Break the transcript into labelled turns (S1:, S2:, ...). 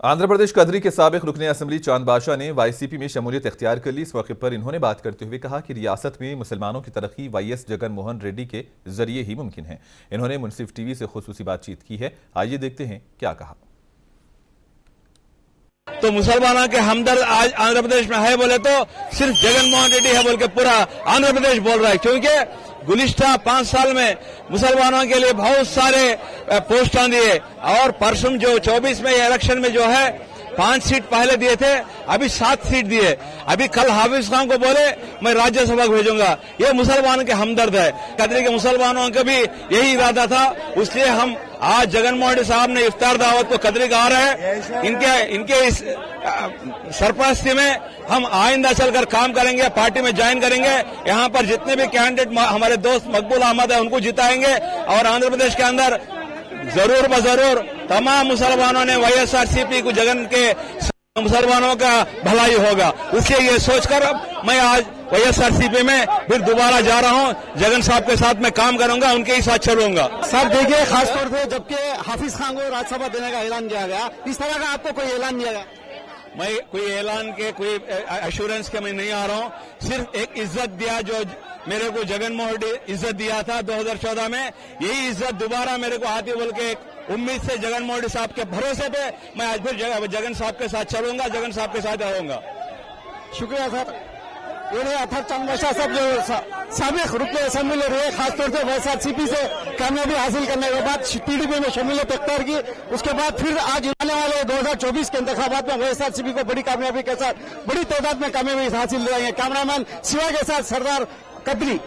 S1: आंध्र प्रदेश कदरी के साबिक रुकने असम्बली चांद बादशाह ने वाईसीपी में शमूलियत इख्तियार कर ली। इस मौके पर इन्होंने बात करते हुए कहा कि रियासत में मुसलमानों की तरक्की वाईएस जगन मोहन रेड्डी के जरिए ही मुमकिन है। इन्होंने मुंसिफ टीवी से खुसूसी बातचीत की है। आइए देखते हैं क्या कहा।
S2: तो मुसलमानों के हमदर्द आज आंध्र प्रदेश में है बोले तो सिर्फ जगन मोहन रेड्डी है बोल के पूरा आंध्र प्रदेश बोल रहा है, क्योंकि गुलिस्ता 5 साल में मुसलमानों के लिए बहुत सारे पोस्टां दिए और परसों जो 24 में इलेक्शन में जो है 5 सीट पहले दिए थे, अभी 7 सीट दिए। अभी कल हाफिज खान को बोले मैं राज्यसभा को भेजूंगा। ये मुसलमानों के हमदर्द है। कदरी के मुसलमानों का भी यही इरादा था, इसलिए हम आज जगन मोहन रेड्डी साहब ने इफ्तार दावत को कदरी का आ रहे हैं। इनके इस सरपरस्ती में हम आइंदा चलकर काम करेंगे, पार्टी में ज्वाइन करेंगे। यहाँ पर जितने भी कैंडिडेट हमारे दोस्त मकबूल अहमद है उनको जिताएंगे और आंध्र प्रदेश के अंदर जरूर बजरूर तमाम मुसलमानों ने वाईएसआरसीपी को जगन के मुसलमानों का भलाई होगा। इसलिए ये सोचकर मैं आज वाईएसआरसीपी में फिर दोबारा जा रहा हूँ। जगन साहब के साथ मैं काम करूंगा, उनके ही साथ चलूंगा।
S3: सर देखिए, खासतौर से जबकि हाफिज खान को राज्यसभा देने का ऐलान किया गया, इस तरह का आपको कोई ऐलान दिया गया?
S2: मैं कोई ऐलान के कोई एश्योरेंस के मैं नहीं आ रहा हूँ। सिर्फ एक इज्जत दिया जो मेरे को जगन मोहन रेड्डी इज्जत दिया था 2014 में, यही इज्जत दोबारा मेरे को आती बोल के एक उम्मीद से जगन मोहन रेड्डी साहब के भरोसे पे मैं आज फिर जगन साहब के साथ चलूंगा, जगन साहब के साथ रहूंगा।
S3: शुक्रिया सर। ये अथर चांद बादशाह साहब जो साबिक रुकने असम्बली रहे, खासतौर से वाईएसआरसीपी से कामयाबी हासिल करने के बाद टीडीपी में शमूलियत इख्तियार की, उसके बाद फिर आज आने वाले 2024 के इंतखाबात में वाईएसआरसीपी को बड़ी कामयाबी के साथ बड़ी तादाद में कामयाबी हासिल कराएंगे। कैमरामैन शिवा के साथ सरदार कदरी।